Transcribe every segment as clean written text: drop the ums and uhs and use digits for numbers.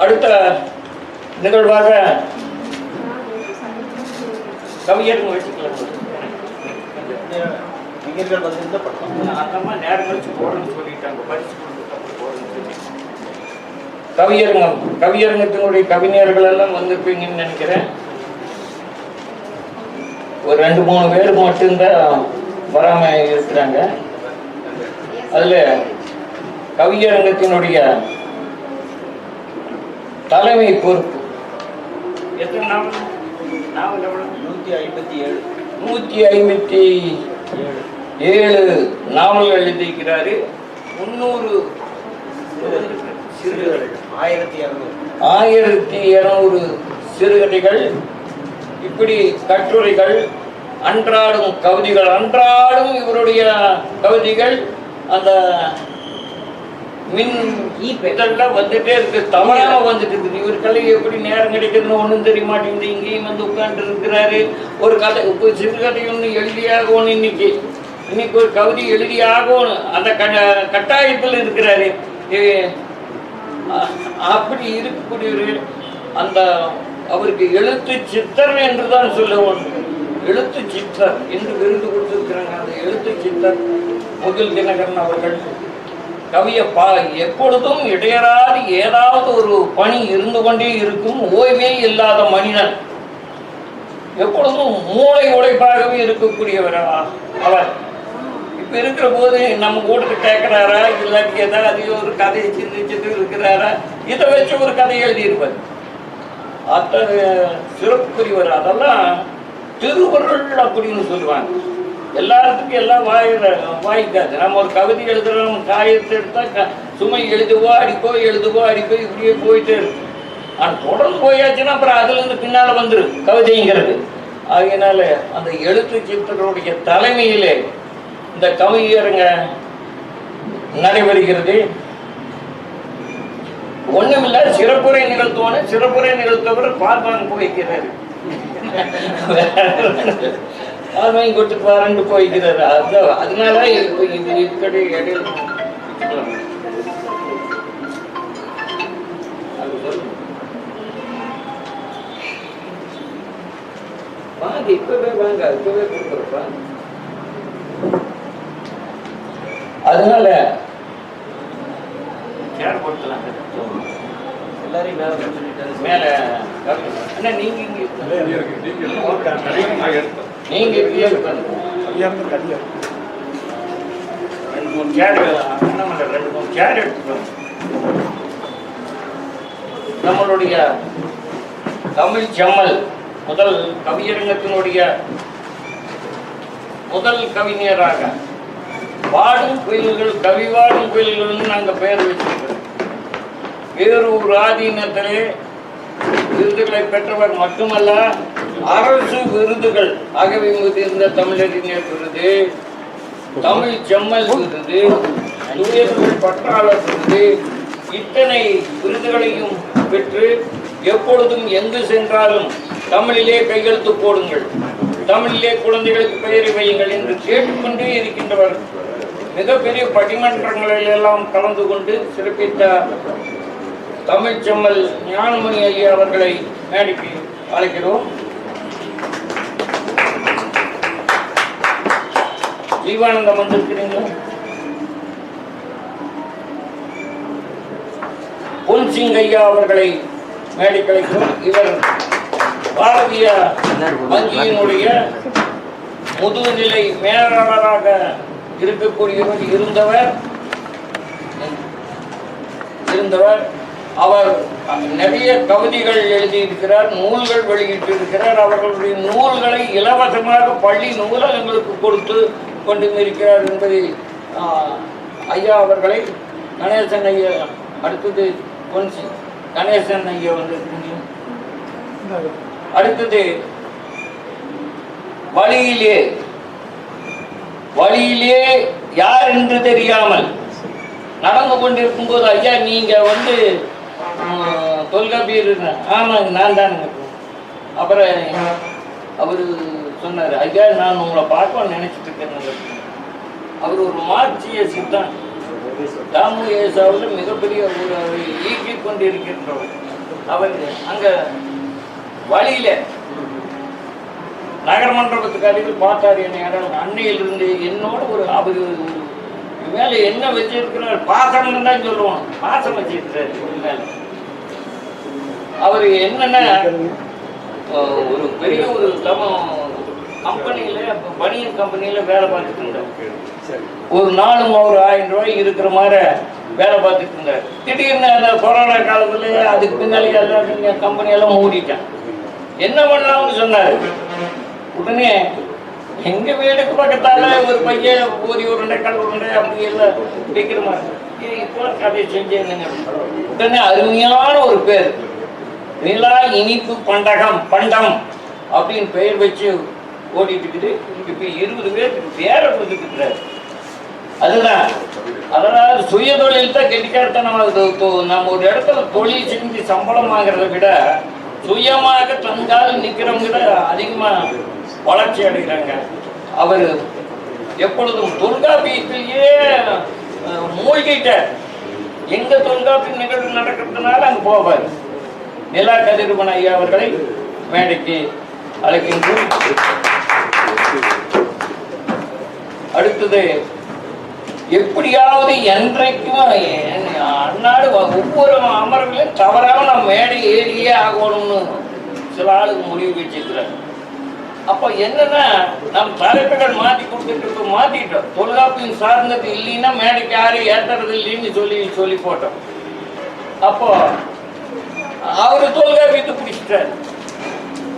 அடுத்த நிகழ்வாக கவிஞர்கள் வச்சுக்கலாம். நேரம் கழிச்சு போறேன்னு சொல்லிட்டாங்க. பரிசு கவியரங்கத்தினுடைய கவிஞர்கள் எல்லாம் வந்திருப்பீங்கன்னு நினைக்கிறேன். ஒரு 2-3 பேர் மட்டும்தான் வராம இருக்கிறாங்க. அதுல கவியரங்கத்தினுடைய தலைமை பொறுப்பு 157 நாவல்கள் எழுதியிருக்கிறாரு. 300 1200 சிறுகதைகள், இப்படி கட்டுரைகள், அன்றாடும் கவிதைகள். அன்றாடும் இவருடைய கவிதைகள் அந்த மின் இதெல்லாம் வந்துட்டே இருக்கு, தவறாக வந்துட்டு இருக்குது. இவர் கலை எப்படி நேரம் கிடைக்குதுன்னு ஒன்றும் தெரிய மாட்டேங்குது. இங்கேயும் வந்து உட்கார்ந்து இருக்கிறாரு. ஒரு கதை, சிறுகதை ஒன்று எழுதியாகணும். இன்னைக்கு ஒரு கவிதை எழுதியாகணும், அந்த கட்டாயத்தில் இருக்கிறாரு. அப்படி இருக்கக்கூடியவர் அந்த அவருக்கு எழுத்து சித்தர் என்றுதான் சொல்லுவோம். எழுத்து சித்தர் என்று விருது கொடுத்திருக்கிறாங்க. அந்த எழுத்து சித்தர் முகில் தினகரன் அவர்கள். கவியை எப்பொழுதும் இடையறாது ஏதாவது ஒரு பணி இருந்து கொண்டே இருக்கும். ஓய்வே இல்லாத மனிதன், எப்பொழுதும் மூளை உழைப்பாகவே இருக்கக்கூடியவர் அவர். இப்ப இருக்கிற போது நம்ம கூட்டத்து கேட்கிறாரா, இல்லாட்டி ஏதாவது ஒரு கதையை சிந்திச்சுட்டு இருக்கிறாரா, இதை வச்சு ஒரு கதையை எழுதியிருப்பார். அத்தகைய சிறப்புக்குரியவர். அதெல்லாம் திருவருள் அப்படின்னு சொல்லுவாங்க. எல்லாத்துக்கும் எல்லாம் வாய்க்காது. நம்ம ஒரு கவிதை எழுதுறோம், காயத்தை எடுத்தா சுமை எழுதுவோ அடிப்போ இப்படியே போயிட்டே இருக்கு. ஆனால் தொடர்ந்து போயாச்சுன்னா அப்புறம் அதுல இருந்து பின்னால வந்துடும் கவிதைங்கிறது. அதனால அந்த எழுத்து சித்தர்களுடைய தலைமையிலே இந்த கவியரங்க நடைபெறுகிறது. ஒண்ணுமில்ல, சிறப்புரை நிகழ்த்தவர் பார்ப்பாங்க போய்க்கிறாரு. வாங்கி கொடுத்துட்டு வரண்டு போய்க்கிறாரு. அதனால இப்போ இது இருக்கடி இடையில வாங்க, இப்பவே கொடுக்குறப்பா. அதனால எல்லாரையும் மேல நீங்க நம்மளுடைய தமிழ் செம்மல் முதல் கவியரங்கத்தினுடைய முதல் கவிஞராக வாடும் கோயில்கள், கவிவாடும் கோயில்கள் நாங்க பெயர் வச்சிருக்கிறோம். வேறொரு ஆதீனத்திலே விருதுகளை பெற்றவர் மட்டுமல்ல, அரசு விருதுகள் ஆகவே இருந்த தமிழறிஞர் விருது, தமிழ் செம்மல் விருது, தூயர்கள் பற்றாளர் விருது, இத்தனை விருதுகளையும் பெற்று எப்பொழுதும் எங்கு சென்றாலும் தமிழிலே கையெழுத்து போடுங்கள், தமிழிலே குழந்தைகளுக்கு பெயரை வையுங்கள் என்று கேட்டுக்கொண்டே இருக்கின்றவர். மிகப்பெரிய பட்டிமன்றங்களில் எல்லாம் கலந்து கொண்டு சிறப்பித்த தமிழ் செம்மல் ஞானமணி ஐயா அவர்களை மேடைக்கு அழைக்கிறோம். ஜீவானந்தம் வந்திருக்கிறீங்களா? பொன்சிங் ஐயா அவர்களை மேடைக்கு அழைக்கிறோம். இவர் பாரதிய வங்கியினுடைய முதுநிலை மேலாளராக இருக்கக்கூடியவர் இருந்தவர். அவர் நிறைய கவிதைகள் எழுதியிருக்கிறார், நூல்கள் வெளியிட்டிருக்கிறார். அவர்களுடைய நூல்களை இலவசமாக பள்ளி நூலகங்களுக்கு கொடுத்து கொண்டு இருக்கிறார் என்பதை ஐயா அவர்களை கணேசன் ஐயா, அடுத்தது பொன்சி கணேசன் ஐயா வந்து, அடுத்தது வழியிலே யார் என்று தெரியாமல் நடந்து கொண்டிருக்கும் போது, ஐயா நீங்க வந்து தொல்காப்பியர், ஆமாங்க நான் தானுங்க. அப்புறம் அவரு சொன்னாரு, ஐயா நான் உங்களை பார்க்க நினைச்சிட்டு இருக்கேன். அவர் ஒரு மார்க்சிய சித்தாந்தி, தாமு ஏசாவில் மிகப்பெரிய ஒரு ஈட்டி கொண்டு இருக்கின்றவர். அவர் அங்க வழியில நகரமன்றத்துக்கு அருகில் பார்த்தார் என்னை. அன்னையிலிருந்து என்னோட ஒரு அவர் மேல என்ன வச்சிருக்கிறார், பாசம் தான் சொல்லுவோம், பாசம் வச்சிருக்கிறார் மேல. அவர் என்னன்னா ஒரு பெரிய ஒரு கம்பெனியில பனியன் கம்பெனியில வேலை பார்த்துட்டு இருந்தார். ஒரு நாளும் ஒரு 1000 ரூபாய் இருக்கிற மாதிரி வேலை பார்த்துட்டு இருந்தார். திடீர்னு அந்த கொரோனா காலத்துல அதுக்கு பின்னாலே எல்லாம் கம்பெனியெல்லாம் மூடிட்டான். என்ன பண்ணலாம்னு சொன்னார். உடனே எங்க வீடுக்கு பக்கத்தால ஒரு பையன் ஒரு உருண்டை கல் உருண்டை அப்படி எல்லாம் விற்கிற மாதிரி இப்போ கதை செஞ்சேன். உடனே அருமையான ஒரு பேர், நிலா இனிப்பு பண்டம் அப்படின்னு பெயர் வச்சு ஓடிட்டு இருக்குது. இப்ப 20 பேருக்கு பேரை கொடுத்துட்டு. அதுதான் அதனால சுய தொழில் தான் கெட்டிக்காரத்தான். நம்ம ஒரு இடத்துல தொழில் செஞ்சு சம்பளம் வாங்குறத விட சுயமாக தங்கால் நிக்கிறவங்க அதிகமா வளர்ச்சி அடைகிறாங்க. அவர் எப்பொழுதும் தொல்காப்பியத்திலேயே மூழ்கிட்ட. எங்க தொல்காப்பிய நிகழ்வு நடக்கிறதுனால அங்க போவார். நிலா கதிரவன் ஐயா அவர்களை மேடைக்கு அழைக்கின்றோம். அடுத்தது எப்படியாவது என்றைக்கும் அந்நாடு ஒவ்வொரு அமர்வுலையும் தவறாம நம்ம மேடை ஏறியே ஆகணும்னு சில ஆளுக்கு முடிவு வச்சிருக்கிறார். அப்ப என்னன்னா நம் தலைப்புகள் மாத்திட்டோம். தொல்காப்பியம் சார்ந்தது இல்லைன்னா மேடைக்கு யாரும் ஏற்றுறது இல்லைன்னு சொல்லி போட்டோம். அப்போ அவரு தொல்காப்பியத்தை பிடிச்சிட்டாரு.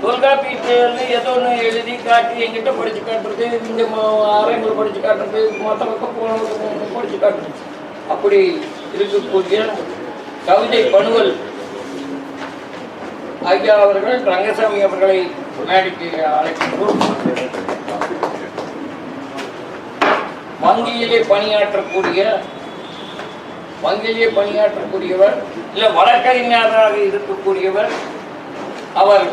தொல்காப்பியத்தை ஏதோ ஒன்று எழுதி காட்டி எங்கிட்ட படிச்சு காட்டுறது, இந்த அறைங்களை படிச்சு காட்டுறது, மற்ற பக்கம் படிச்சு காட்டுறது. அப்படி இருக்கக்கூடிய கவிதை பணுவல் ஐயா அவர்கள் ரங்கசாமி அவர்களை மேடைக்கு அழைக்கின்றோம். வங்கியிலே பணியாற்றக்கூடியவர் இல்ல வழக்கறிஞராக இருக்கக்கூடியவர். அவர்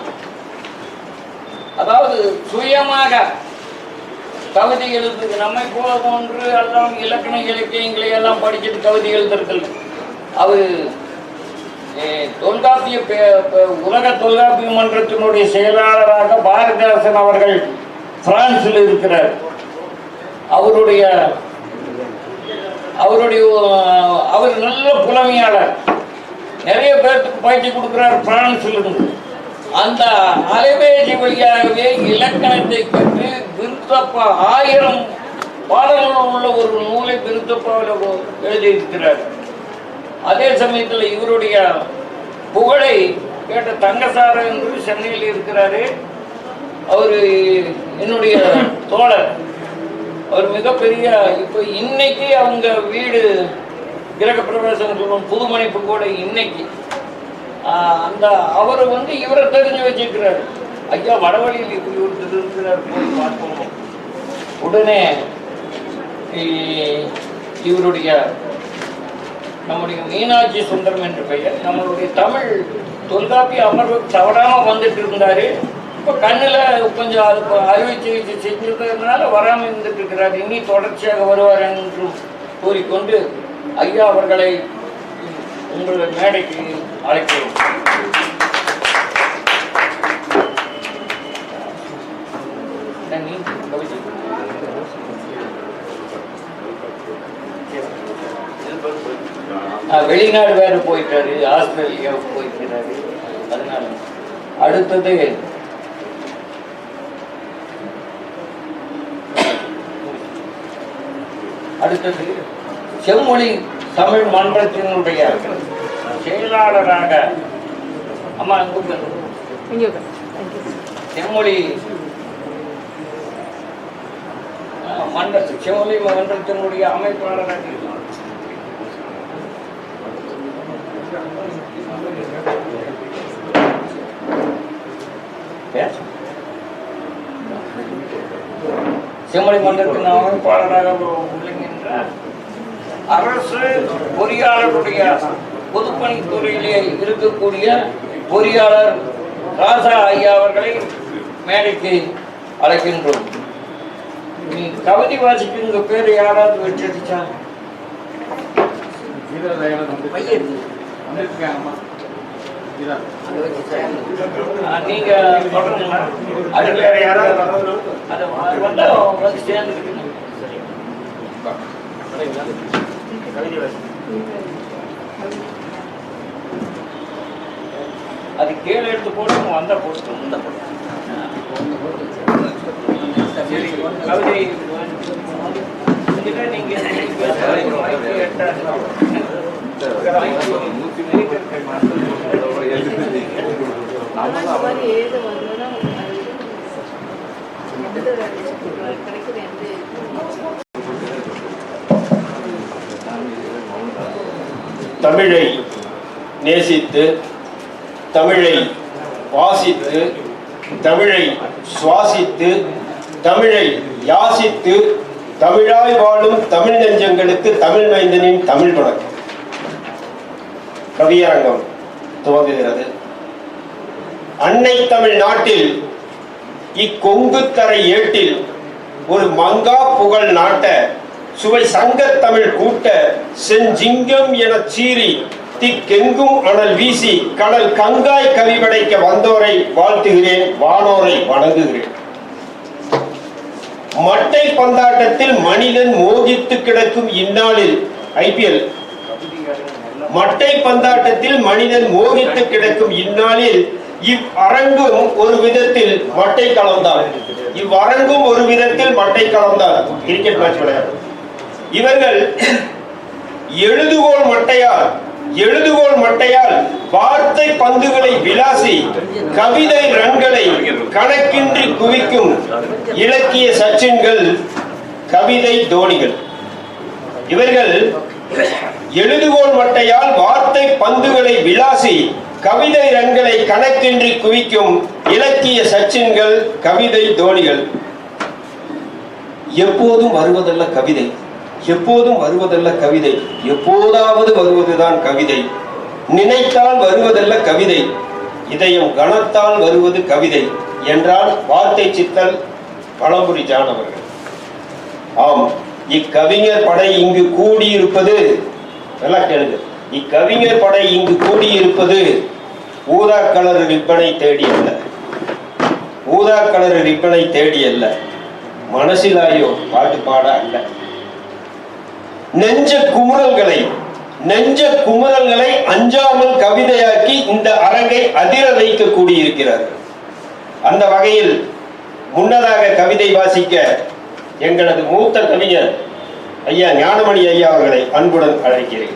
அதாவது சுயமாக கவிதை எழுது. நம்மை போல போன்று எல்லாம் இலக்கண இலக்கியங்களை எல்லாம் படிச்சுட்டு கவிதை எழுதுறதில்லை. அவர் தொல்காப்பிய உலக தொல்காப்பிய மன்றத்தினுடைய செயலாளராக பாரதிதாசன் அவர்கள் பிரான்சில் இருக்கிறார். அவர் நல்ல புலமையாளர். நிறைய பேருக்கு பயிற்சி கொடுக்கிறார் பிரான்சில் இருந்து. அந்த அலைபேசி வழியாகவே இலக்கணத்தை கற்று விருத்தப்பா 1000 பாடல்கள் உள்ள ஒரு நூலை விருத்தப்பாவில் எழுதியிருக்கிறார். அதே சமயத்தில் இவருடைய புகழை கேட்ட தங்கசார என்று சென்னையில் இருக்கிறாரு. அவரு என்னுடைய தோழர். அவர் மிகப்பெரிய இப்போ இன்னைக்கு அவங்க வீடு கிரக பிரவேசம் சொல்லுவோம், புதுமணிப்பு கூட இன்னைக்கு அந்த அவர் இவரை தெரிஞ்சு வச்சிருக்கிறார். ஐயா வடவழியில் இப்படி ஒருத்தர் இருக்கிறார், போய் பார்க்கணும். உடனே இவருடைய நம்முடைய மீனாட்சி சுந்தரம் என்ற பெயர் நம்மளுடைய தமிழ் தொல்காப்பிய அமர்வுக்கு தவறாம வந்துட்டு இருந்தாரு. இப்போ கண்ணில் கொஞ்சம் அது அறுவை சிகிச்சை செஞ்சதுனால வராமல் இருந்துட்டு இருக்கிறார். இனி தொடர்ச்சியாக வருவார் என்று கூறிக்கொண்டு ஐயா அவர்களை உங்களை மேடைக்கு அழைக்கிறோம். வெளிநாடு வேற போயிட்டாரு, ஆஸ்திரேலியாவுக்கு போயிருக்கிறாரு. அதனால அடுத்தது செம்மொழி தமிழ் மன்றத்தினுடைய செயலாளராக அம்மா செம்மொழி மன்றத்தினுடைய அமைப்பாளராக செம்மொழி மன்றத்தின் அமைப்பாளராக விளங்குகின்றார். அரசு பொறியாளருடைய பொதுப்பணித்துறையிலே இருக்கக்கூடிய பொறியாளர் ராசா ஐயா அவர்களை மேடைக்கு அழைக்கின்றோம். நீ கவிதை வாசிக்கு உங்க பேர் யாராவது வச்சிருச்சா? நீங்க அடுத்த யாராவது வந்தா வந்து சேர்ந்துக்கிட்டு அது கீழே எடுத்து போட்டு வந்தா போட்டு கவிதை நீங்க தமிழை நேசித்து, தமிழை வாசித்து, தமிழை சுவாசித்து, தமிழை யாசித்து, தமிழாய் வாழும் தமிழ் நெஞ்சங்களுக்கு தமிழ் மைந்தனின் தமிழ் வணக்கம். கவியரங்கம் துவங்குகிறது. அன்னை தமிழ் நாட்டில் இக்கொங்கு தரை ஏட்டில் ஒரு மங்கா புகழ் நாட்ட சுவை சங்கத் தமிழ் கூட்ட செஞ்சிங்கம் என சீறி திக்கெங்கும் அனல் வீசி கடல் கங்காய் கவி படைக்க வந்தோரை வாழ்த்துகிறேன், வானோரை வணங்குகிறேன். மட்டை பந்தாட்டத்தில் மனிதன் மோகித்து கிடக்கும் இந்நாளில் ஐபிஎல் மட்டை பந்தாட்டத்தில் மனிதன் மோகித்து கிடக்கும் இந்நாளில் இவ்வரங்கும் ஒரு விதத்தில் மட்டை கலந்தார். இவ்வரங்கும் ஒரு விதத்தில் மட்டை கலந்தார். கிரிக்கெட் மேட்ச் விளையாடு இவர்கள் எழுதுகோள் மட்டையால் வார்த்தை பந்துகளை விளாசி கவிதை ரன்களை கணக்கின்றி குவிக்கும் இலக்கிய சச்சின்கள், கவிதை தோனிகள். இவர்கள் எழுதுகோள் மட்டையால் வார்த்தை பந்துகளை விளாசி கவிதை ரன்களை கணக்கின்றி குவிக்கும் இலக்கிய சச்சின்கள், கவிதை தோனிகள். எப்போதும் வருவதல்ல கவிதை, எப்போதும் வருவதல்ல கவிதை, எப்போதாவது வருவதுதான் கவிதை. நினைத்தால் வருவதல்ல கவிதை, இதயம் கனத்தால் வருவது கவிதை என்றால் வார்த்தை சித்தல் பழம்புரி ஜான் அவர்கள். ஆம், இக்கவிஞர் படை இங்கு கூடியிருப்பது, நல்லா கேளுங்க, இக்கவிஞர் படை இங்கு கூடியிருப்பது ஊதா கலர் ரிப்பனை தேடி அல்ல, ஊதா கலர் ரிப்பனை தேடி அல்ல, மனசிலாயோ பாட்டு பாட அல்ல. நெஞ்ச குமுறல்களை அஞ்சாமல் கவிதையாக்கி இந்த அரங்கை அதிர வைக்க கூடியிருக்கிறார்கள். அந்த வகையில் முன்னதாக கவிதை வாசிக்க எங்களது மூத்த கவிஞர் ஐயா ஞானமணி ஐயா அவர்களை அன்புடன் அழைக்கிறேன்.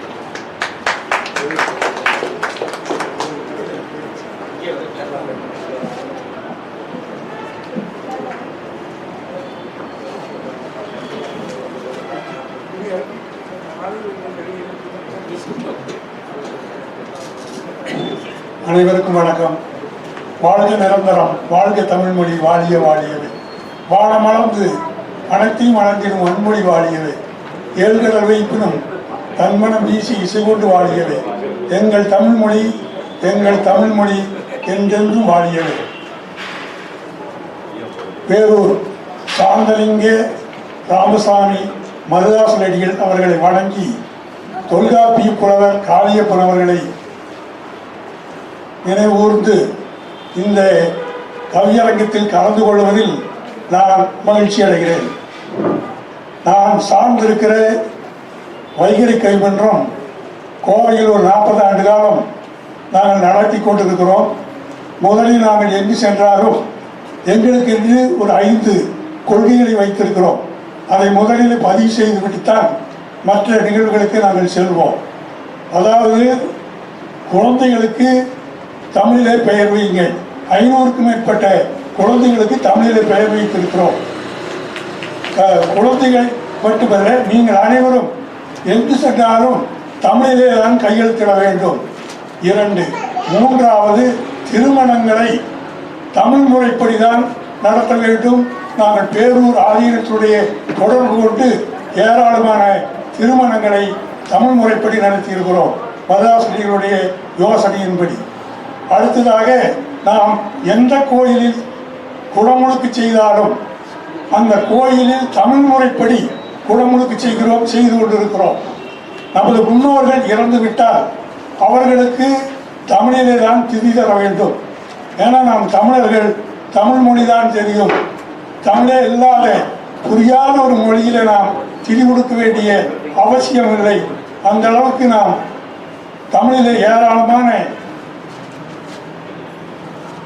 அனைவருக்கும் வணக்கம். வாழ்க நிரந்தரம், வாழ்க தமிழ்மொழி, வாழிய வாழியவை. வானமளந்து அனைத்தையும் வளர்ந்திடும் வன்மொழி வாழியவை. ஏழ்கடல் வைப்பினும் தன்மனம் வீசி இசைகொண்டு வாழியவை. எங்கள் தமிழ்மொழி, எங்கள் தமிழ்மொழி என்றென்றும் வாழியவை. பேரூர் சாந்தலிங்க ராமசாமி மருதாசலடிகள் அவர்களை வணங்கி தொல்காப்பிய புலவர் காளிய புலவர்களை நினைவூர்ந்து இந்த கவியரங்கத்தில் கலந்து கொள்வதில் நான் மகிழ்ச்சி அடைகிறேன். நான் சார்ந்திருக்கிற வைகரி கவிமன்றம் கோவையில் ஒரு 40 ஆண்டு காலம் நாங்கள் நடத்தி கொண்டிருக்கிறோம். முதலில் நாங்கள் எங்கு சென்றாலும் எங்களுக்கு என்று ஒரு 5 கொள்கைகளை வைத்திருக்கிறோம். அதை முதலில் பதிவு செய்துவிட்டுத்தான் மற்ற நிகழ்வுகளுக்கு நாங்கள் செல்வோம். அதாவது குழந்தைகளுக்கு தமிழிலே பெயர் வையுங்கள். 500க்கும் மேற்பட்ட குழந்தைகளுக்கு தமிழிலே பெயர் வைத்திருக்கிறோம். குழந்தைகள் மட்டுமல்ல, நீங்கள் அனைவரும் எங்கு சென்றாலும் தமிழிலே தான் கையெழுத்திட வேண்டும். 2, 3வது திருமணங்களை தமிழ் முறைப்படிதான் நடத்த வேண்டும். நாங்கள் பேரூர் ஆதீனத்துடைய தொடர்பு கொண்டு ஏராளமான திருமணங்களை தமிழ் முறைப்படி நடத்தியிருக்கிறோம், மதாசிரியர்களுடைய யோசனையின்படி. அடுத்ததாக நாம் எந்த கோயிலில் குடமுழுக்கு செய்தாலும் அந்த கோயிலில் தமிழ் முறைப்படி குடமுழுக்கு செய்து கொண்டிருக்கிறோம். நமது முன்னோர்கள் இறந்து விட்டால் அவர்களுக்கு தமிழிலே தான் திதி தர வேண்டும். ஏன்னா நாம் தமிழர்கள் தமிழ் மொழி தான் தெரியும். தமிழே இல்லாத புரியாத ஒரு மொழியில நாம் திதி கொடுக்க வேண்டிய அவசியம் இல்லை. அந்த அளவுக்கு நாம் தமிழிலே ஏராளமான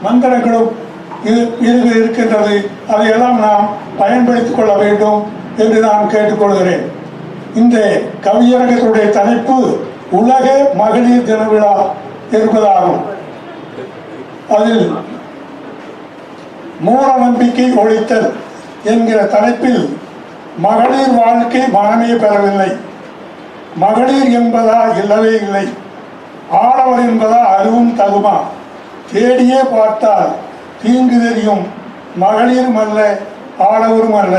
மந்திரங்களும் இது இருக்கின்றது. அதையெல்லாம் நாம் பயன்படுத்திக் கொள்ள வேண்டும் என்று நான் கேட்டுக்கொள்கிறேன். இந்த கவியரங்கத்துடைய தலைப்பு உலக மகளிர் தின விழா என்பதாகும். அதில் மூட நம்பிக்கை ஒழித்தல் என்கிற தலைப்பில் மகளிர் வாழ்க்கை மனமே பெறவில்லை, மகளிர் என்பதா இல்லவே இல்லை, ஆடவர் என்பதா அதுவும் தகுமா, தேடியே பார்த்தால் தீங்கு தெரியும், மகளிரும் அல்ல ஆடவரும் அல்ல,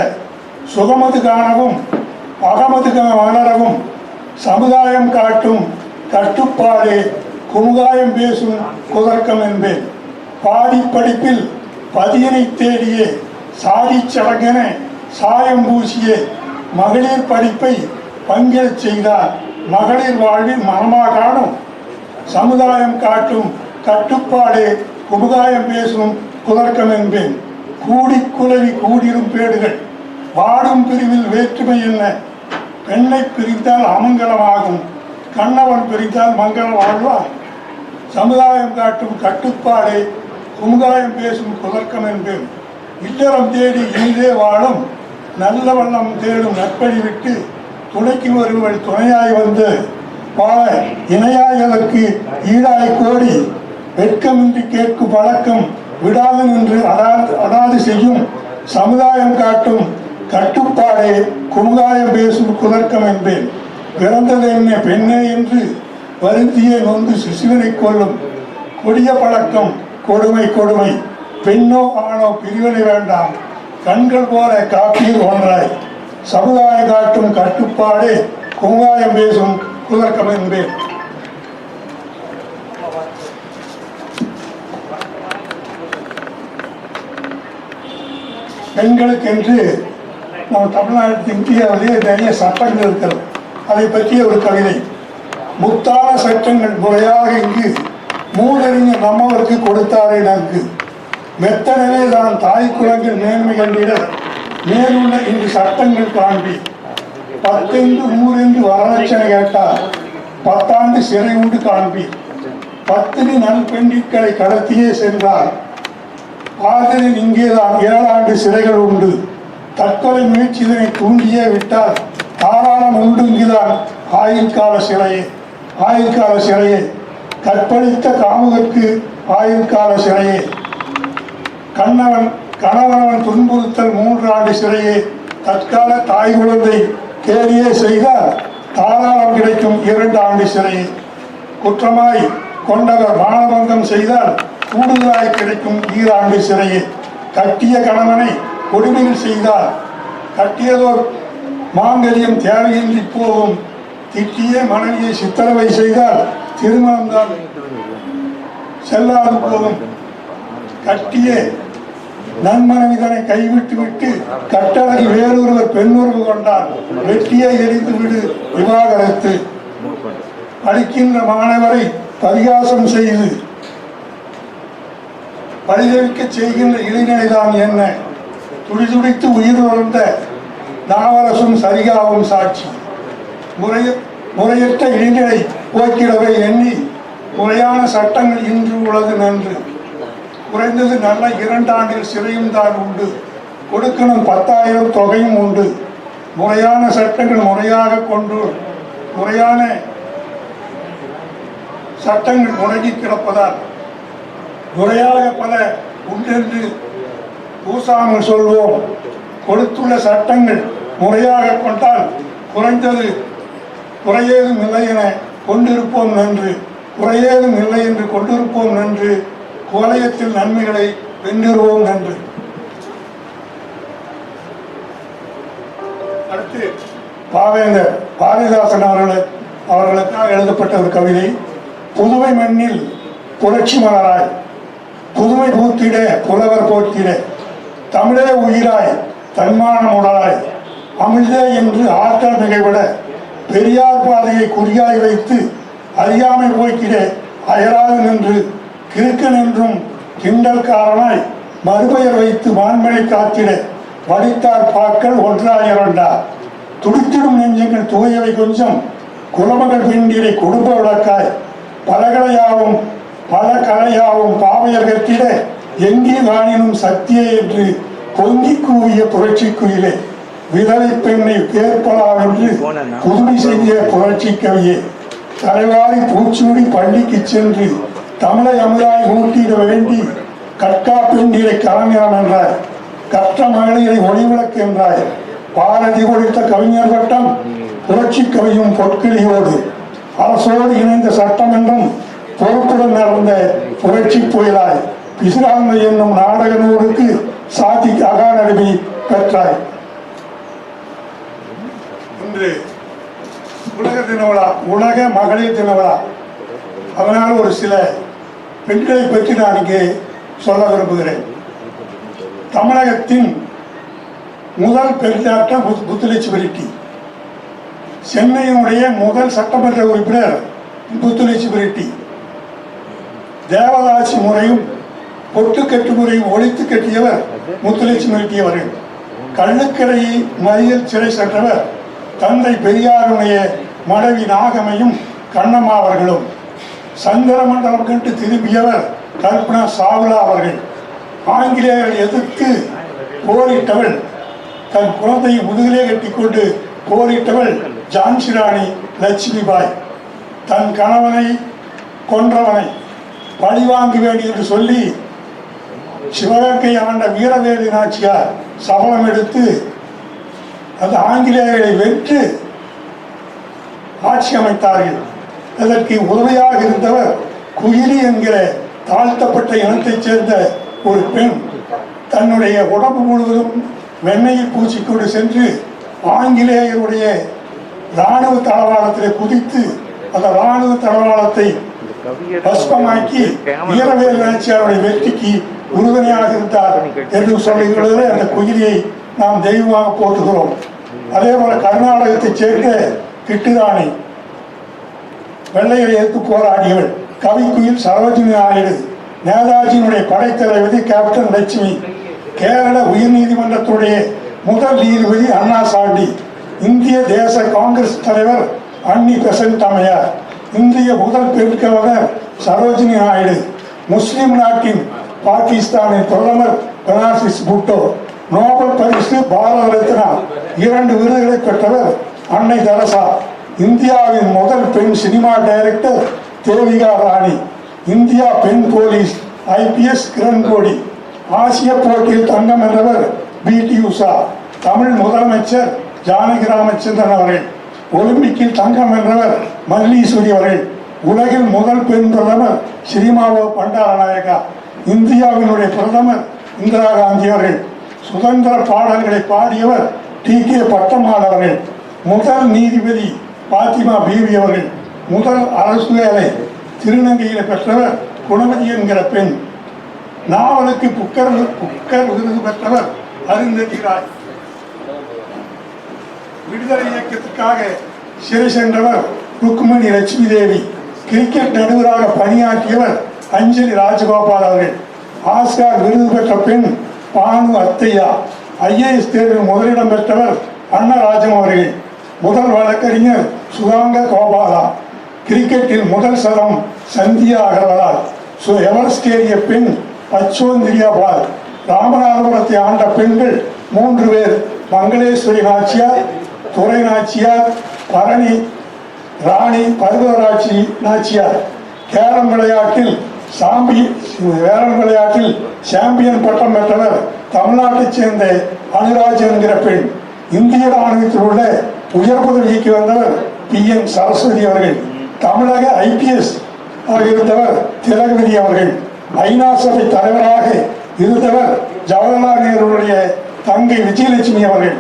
சுகமது காணவும் அகமது வளரவும் சமுதாயம் காட்டும் கட்டுப்பாடு குமுகாயம் பேசும் குதர்க்கம் என்பேன். பாடி படிப்பில் பதியனை தேடியே சாதி சடங்கென சாயம் பூசிய மகளிர் படிப்பை பங்கெழச் செய்தார் மகளிர் வாழ்வில் மனமா காணும் சமுதாயம் காட்டும் கட்டுப்பாடு குமுகாயம் பேசும் குதர்க்கம் என்பேன். கூடி குலவி கூடிரும் பேடுகள் வாடும் பிரிவில் வேற்றுமை என்ன, பெண்ணை பிரித்தால் அமங்கலமாகும், கண்ணவன் பிரித்தால் மங்களம் வாழ்வார். சமுதாயம் காட்டும் கட்டுப்பாடு குமுகாயம் பேசும் குதர்க்கம் என்பேன். இல்லறம் தேடி இனிதே வாழும் நல்ல வண்ணம் தேடும் நற்படி விட்டு துணைக்கு ஒருவள் துணையாய் வந்து வாழ இணையாயதற்கு ஈடாய் கோடி வெட்கமின்றி கேட்கும் பழக்கம் விடாது நின்று அடாது செய்யும் சமுதாயம் காட்டும் கட்டுப்பாடே குமுகாயம் பேசும் குதர்க்கம் என்பேன். பிறந்தது என்ன பெண்ணே என்று வருந்தியே நொந்து சிசுவினை கொள்ளும் கொடிய பழக்கம் கொடுமை கொடுமை, பெண்ணோ ஆணோ பிரிவினை வேண்டாம், கண்கள் போல காப்பீர் ஒன்றாய் சமுதாயம் காட்டும் கட்டுப்பாடே குமுகாயம் பேசும் குதர்க்கம் என்பேன். பெண்களுக்கென்று நம்ம தமிழ்நாட்டு இந்தியாவிலே நிறைய சட்டங்கள் இருக்கிறது. அதை பற்றிய ஒரு கவிதை. முத்தான சட்டங்கள் முறையாக இங்கு மூதறிஞர் நம்மவருக்கு கொடுத்தாரே நன்கு, மெத்தனவே தான் தாய் குலங்கள் மேன்மை கண்டிட மேலுள்ள இன்று சட்டங்கள் காண்பி, 10 100 வரதட்சணை கேட்டால் 10 ஆண்டு சிறை உண்டு காண்பி, 10 நல் பெண்டிற்களை கடத்தியே சென்றார் ஆதலில் இங்கேதான் 7 ஆண்டு சிறைகள் உண்டு, தற்கொலை முயற்சி இதனை தூண்டியே விட்டால் தாராளம் உண்டு இங்குதான் ஆயுள் கால சிறையே, கற்பழித்த காமுகற்கு ஆயுள் கால சிறையே, கணவனவன் துன்புறுத்தல் 3 ஆண்டு சிறையே, தற்கால தாய் குழந்தை கேலியே செய்தால் தாராளம் கிடைக்கும் 2 ஆண்டு சிறையே, குற்றமாய் கொண்டவர் மானபங்கம் செய்தால் கூடுதலாய் கிடைக்கும் 2 ஆண்டு சிறையே, கட்டிய கணவனை கொடுமையில் செய்தால் கட்டியதோர் மாங்கல்யம் தேவையின்றி போகும், திட்டிய மனைவியை சித்திரவை செய்தால் திருமணம்தான் செல்லாது போகும், கட்டிய நன்மனைவிதனை கைவிட்டு விட்டு கட்டளை வேறொருவர் பெண்ணுறவு கொண்டால் வெட்டியை எரிந்து விடு விவாகரத்து, படிக்கின்ற மாணவரை பரிகாசம் செய்து பரிதவிக்க செய்கின்ற இளைஞனைதான் என்ன, துடிதுடித்து உயிர் வளர்ந்த நாவரசும் சரிகாவும் சாட்சி, முறையற்ற இளைஞரை போக்கிடவை எண்ணி முறையான சட்டங்கள் இன்று உள்ளது நன்று, குறைந்தது நல்ல 2 ஆண்டில் சிறையும் தான் உண்டு, கொடுக்கணும் 10,000 தொகையும் உண்டு, முறையான சட்டங்கள் முறையாக கொண்டு முறையான சட்டங்கள் முடங்கி கிடப்பதால் முறையாக பல உண்டென்று பூசாமல் சொல்வோம், கொடுத்துள்ள சட்டங்கள் முறையாக கொண்டால் குறையேதும் இல்லை என கொண்டிருப்போம் நன்று, குறையேதும் இல்லை என்று கொண்டிருப்போம் நன்று, கோலயத்தில் நன்மைகளை வென்றுவோம் நன்று. அடுத்து பாவேந்தர் பாரதிதாசன் அவர்களுக்காக எழுதப்பட்ட ஒரு கவிதை. புதுவை மண்ணில் புரட்சி மலராய் புதுமை பூத்திட புலவர் போற்றிட, தமிழே உயிராய் தன்மானம் உடலாய் அமிழ்தே என்று ஆற்றல் மிகைவிட பெரியார் பாதையை குறியாய் வைத்து அறியாமை போய்க்கிட அயராது நின்று கிறுக்கன் என்றும் கிண்டல்காரனாய் மறுபெயர் வைத்து வான்மழை காத்திட வடித்தார் பாக்கள் ஒன்றாயிரண்டார் துடித்திடும் நெஞ்சங்கள் தூயவை கொஞ்சம் குலமகள் பிண்டிரை குடும்ப விளக்காய் பல கலையாவும் பாவையர் கட்டிட எங்கே காணினும் சத்திய என்று பொங்கி கூவிய புரட்சி குயிலே விதவை பெண்ணை பேர்ப்பலாம் என்று புதுமை செய்ய புரட்சி கவியே தலைவாரி பூச்சூடி பள்ளிக்கு சென்று தமிழை அமுதாய் ஊட்டிட வேண்டி கற்கா பெண்டிரை கலைஞரம் என்றாய் கற்ற மகளிரை ஒளிவிளக்கு என்றாய் பாரதி கொடுத்த கவிஞர் வட்டம் புரட்சி கவியும் பொற்கிளியோடு அரசோடு இணைந்த சட்டம் என்றும் பொறுப்புடன் நடந்த புரட்சி புயலாய் பிசிராந்தை என்னும் நாடக நூலுக்கு சாதி அகாடமி பெற்றாய். இன்று உலக தின விழா, உலக மகளிர் தின விழா. அதனால் ஒரு சில பெண்களை பற்றி நான் இங்கே சொல்ல விரும்புகிறேன். தமிழகத்தின் முதல் பெண் டாக்டர் முத்துலட்சுமி ரெட்டி, சென்னையினுடைய முதல் சட்டமன்ற உறுப்பினர் முத்துலட்சுமி ரெட்டி, தேவதாசி முறையும் பொட்டுக்கட்டு முறையும் ஒழித்து கட்டியவர் முத்துலட்சுமி ரெட்டி அவர்கள். கள்ளுக்கடையை மறியல் சிறை சென்றவர் தந்தை பெரியாருடைய மனைவி நாகமையும் கண்ணம்மா அவர்களும். சந்திர மண்டலம் கண்டு திரும்பியவர் கல்பனா சாவ்லா அவர்கள். ஆங்கிலேயரை எதிர்த்து போரிட்டவள், தன் குழந்தையை முதுகிலே கட்டிக்கொண்டு போரிட்டவள் ஜான்சி ராணி லட்சுமிபாய். தன் கணவனை கொன்றவனை பழிவாங்க வேண்டும் என்று சொல்லி சிவகங்கை ஆண்ட வீரவேலு நாச்சியார் சபலம் எடுத்து அந்த ஆங்கிலேயர்களை வென்று ஆட்சி அமைத்தார்கள். அதற்கு உதவியாக இருந்தவர் குயிலி என்கிற தாழ்த்தப்பட்ட இனத்தைச் சேர்ந்த ஒரு பெண். தன்னுடைய உடம்பு முழுவதும் வெண்ணெயை பூச்சிக்கொண்டு சென்று ஆங்கிலேயருடைய இராணுவ தளவாளத்தில் குதித்து அந்த இராணுவ தளவாளத்தை பஸ்பமாக்கி வீரவேலு நாச்சியாருடைய வெற்றிக்கு உறுதுணையாக இருந்தார் என்று சொல்லுகிறது. அந்த குயிலியை நாம் தெய்வமாக போற்றுகிறோம். அதே போல கர்நாடகத்தைச் சேர்ந்த கிட்டுராணி, வெள்ளையரை எதிர்த்து போராடியவள். கவிக்குயில் சரோஜினி நாயுடு, நேதாஜியினுடைய படைத்தளபதி கேப்டன் லட்சுமி, கேரள உயர் நீதிமன்றத்துடைய முதல் நீதிபதி அண்ணா சாண்டி, இந்திய தேச காங்கிரஸ் தலைவர் அன்னி பெசன்ட் அம்மையார், இந்திய முதல் பெண் கவர்னர் சரோஜினி நாயுடு, முஸ்லிம் நாட்டின் பாகிஸ்தானின் பிரதமர் பெனாசிஸ் பூட்டோ, நோபல் பரிசு பாரத ரத்னா 2 விருதுகளை பெற்றவர் அன்னை தெரசா, இந்தியாவின் முதல் பெண் சினிமா டைரக்டர் தேவிகா ராணி, இந்தியா பெண் போலீஸ் IPS கிரண்கோடி, ஆசிய போட்டியில் தங்கம் வென்றவர் BT உஷா, தமிழ் முதலமைச்சர் ஜானகி ராமச்சந்திரன் அவர்கள், ஒலிம்பிக்கில் தங்கம் வென்றவர் மல்லீஸ்வரி அவர்கள், உலகில் முதல் பெண் பிரதமர் ஸ்ரீமாவோ பண்டாரநாயகா, இந்தியாவினுடைய பிரதமர் இந்திரா காந்தி அவர்கள், சுதந்திர பாடல்களை பாடியவர் TK பட்டம்மாள் அவர்கள், முதல் நீதிபதி பாத்திமா பீவி அவர்கள், முதல் அரசு வேலை திருநங்கையில் பெற்றவர் குணவதி என்கிற பெண், நாவலுக்கு புக்கர் விருது பெற்றவர் அருந்ததி ராய், விடுதலை இயக்கத்திற்காக சிறை சென்றவர் ருக்மணி லட்சுமி தேவி, கிரிக்கெட் நடுவராக பணியாற்றியவர் அஞ்சலி ராஜகோபால் அவர்கள், ஆஸ்கார் விருது பெற்ற பெண் பானு அத்தையா, IAS தேர்வில் முதலிடம் பெற்றவர் அன்னராஜம் அவர்கள், முதல் வழக்கறிஞர் சுதாங்க கோபாலா, கிரிக்கெட்டில் முதல் சதம் சந்தியா அகர்வால், எவரெஸ்ட் ஏறிய பெண் பச்சோந்திரியா பால், ராமநாதபுரத்தை ஆண்ட பெண்கள் 3 பேர், மங்களேஸ்வரி நாச்சியார், துரை நாச்சியார், பரணி ராணி பர்வதராட்சி நாச்சியார். கேரம் விளையாட்டில் சாம்பியன் பட்டம் பெற்றவர் தமிழ்நாட்டைச் சேர்ந்த அனுராஜ் என்கிற பெண். இந்திய ராணுவத்தில் உள்ள உயர் பதவிக்கு வந்தவர் PN சரஸ்வதி அவர்கள். தமிழக IPS இருந்தவர் திலகவதி அவர்கள். ஐநா சபை தலைவராக இருந்தவர் ஜவஹர்லால் நேருடைய தங்கை விஜயலட்சுமி அவர்கள்,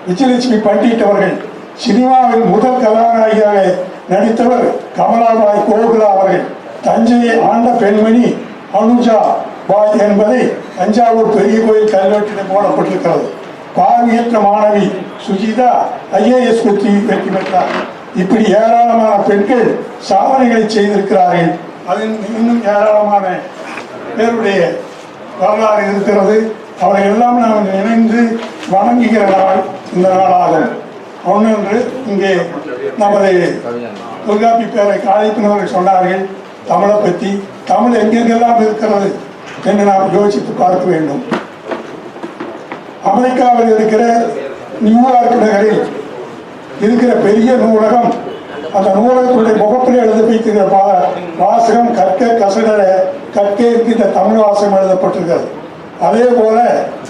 விஜயலட்சுமி பண்டிட் அவர்கள். சினிமாவில் முதல் கதாநாயகியாக நடித்தவர் கமலாபாய் கோகுலா அவர்கள். தஞ்சையை ஆண்ட பெண்மணி அனுஜா பாய் என்பதை தஞ்சாவூர் பெரிய கோயில் கல்வெட்டில் போடப்பட்டிருக்கிறது. பார்வையற்ற மாணவி சுஜிதா IAS வெற்றி பெற்றார். இப்படி ஏராளமான பெண்கள் சாதனைகளை செய்திருக்கிறார்கள். அதில் இன்னும் ஏராளமான பேருடைய வரலாறு இருக்கிறது. அவரை எல்லாம் நாம் இணைந்து வணங்குகிற நாள் இந்த நாளாகும். ஒன்று இங்கே நமது தொல்காப்பி பேரை காளிப்பினவர்கள் சொன்னார்கள் தமிழை பற்றி. தமிழ் எங்கெங்கெல்லாம் இருக்கிறது என்று நாம் யோசித்து பார்க்க வேண்டும். அமெரிக்காவில் இருக்கிற நியூயார்க் நகரில் இருக்கிற பெரிய நூலகம், அந்த நூலகத்துடைய முகப்பில் எழுத வைத்திருக்கிற வாசகம் கற்க கசடர கற்க இருக்கின்ற தமிழ் வாசகம் எழுதப்பட்டிருக்கிறது. அதே போல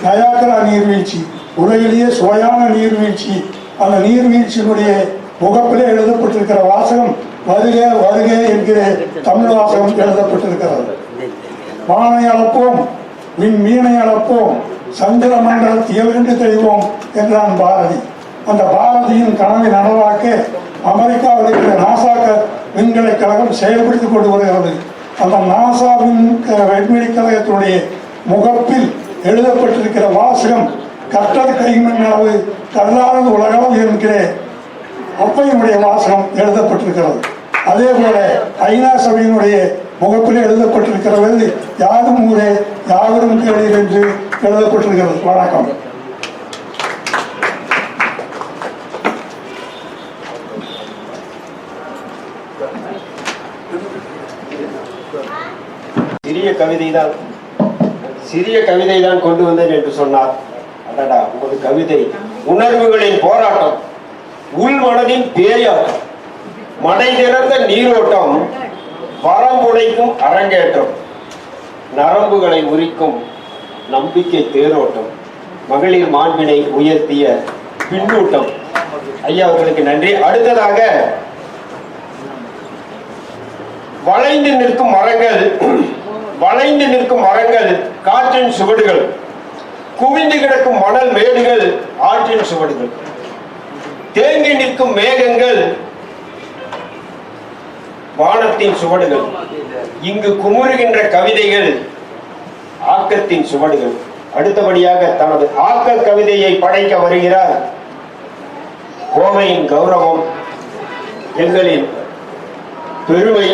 நயாகரா நீர்வீழ்ச்சி உலகிலேயே சுவையான நீர்வீழ்ச்சி, அந்த நீர்வீழ்ச்சியினுடைய முகப்பிலே எழுதப்பட்டிருக்கிற வாசகம் வருக வருக என்கிற தமிழ் வாசகம் எழுதப்பட்டிருக்கிறது. வானை அளப்போம் மீனை அளப்போம் சந்திர மண்டல தியல்கண்டு தெய்வோம் என்றான் பாரதி. அந்த பாரதியின் கனவை நனவாக்க அமெரிக்காவில் இருக்கிற நாசா விண்வெளி கழகம் செயல்படுத்திக் கொண்டு வருகிறது. அந்த நாசா விண்வெளி கழகத்தினுடைய முகப்பில் எழுதப்பட்டிருக்கிற வாசகம் கட்டது கைமண் அளவு கல்லானது உலகளவு என்கிற அப்பையினுடைய வாசகம் எழுதப்பட்டிருக்கிறது. அதே போல ஐநா சபையினுடைய முகப்பில் எழுதப்பட்டிருக்கிறது யாரும் ஊரே யாவரும் கேளீர் என்று எழுதப்பட்டிருக்கிறது. வணக்கம். சிறிய கவிதை தான் கொண்டு வந்தேன் என்று சொன்னார். அடடா, உமது கவிதை உணர்வுகளின் போராட்டம், உள் மனதின் பேயாட்டம், மடை திறந்த நீரோட்டம், வரம்புடைக்கும் அரங்கேற்றம், நரம்புகளை உரிக்கும் நம்பிக்கை தேரோட்டம், மகளிர் மாண்பினை உயர்த்திய பின்னூட்டம். ஐயா அவர்களுக்கு நன்றி. அடுத்ததாக வளைந்து நிற்கும் மரங்கள் காற்றின் சுவடுகள், குவிந்து கிடக்கும் மணல் மேடுகள் ஆற்றின் சுவடுகள், தேங்கி நிற்கும் மேகங்கள் வானத்தின் சுவடுகள், இங்கு குமுறுகின்ற கவிதைகள் ஆக்கத்தின் சுவடுகள். அடுத்தபடியாக தனது ஆக்க கவிதையை படைக்க வருகிறார் கோவையின் கௌரவம், எங்களின் பெருமை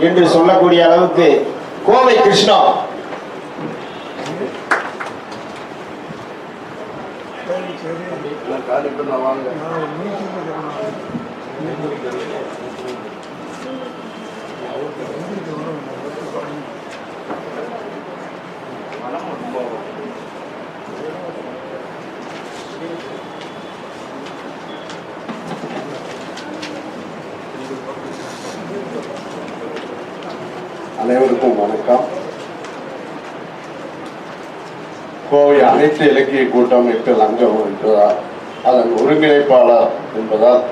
என்று சொல்லக்கூடிய அளவுக்கு கோவை கிருஷ்ணா. அனைவருக்கும் வணக்கம். கோவை அனைத்து இலக்கிய கூட்டமைப்பில் அங்கம் என்பதால், அதன் ஒருங்கிணைப்பாளர் என்பதால்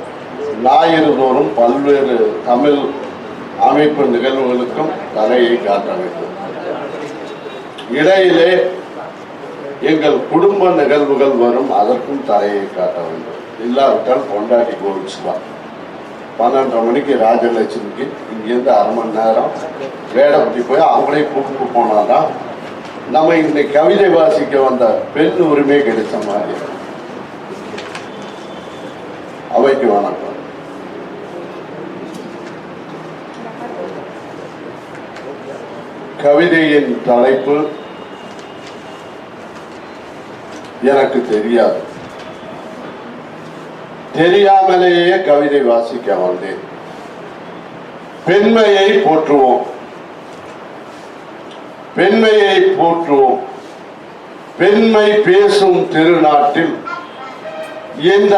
ஞாயிறு தோறும் பல்வேறு தமிழ் அமைப்பு நிகழ்வுகளுக்கும் தலையை காட்ட வேண்டும். இடையிலே எங்கள் குடும்ப நிகழ்வுகள் வரும், அதற்கும் தலையை காட்ட வேண்டும். இல்லாவிட்டால் பொண்டாட்டி கோவிச்சுதான். 12:30 மணிக்கு ராஜலட்சுமிக்கு இங்கேருந்து 1/2 மணி நேரம் வேடப்பட்டி போய் அவங்களே கூப்பிட்டு போனாதான் நம்ம இன்னைக்கு கவிதை வாசிக்க வந்த பெண் உரிமை கிடைச்ச மாதிரி. அவைக்கு வணக்கம். கவிதையின் தலைப்பு எனக்கு தெரியாது. தெரியாமலேயே கவிதை வாசிக்க வந்தேன். பெண்மையை போற்றுவோம், பெண்மையை போற்றுவோம். பெண்மை பேசும் திருநாட்டில் இந்த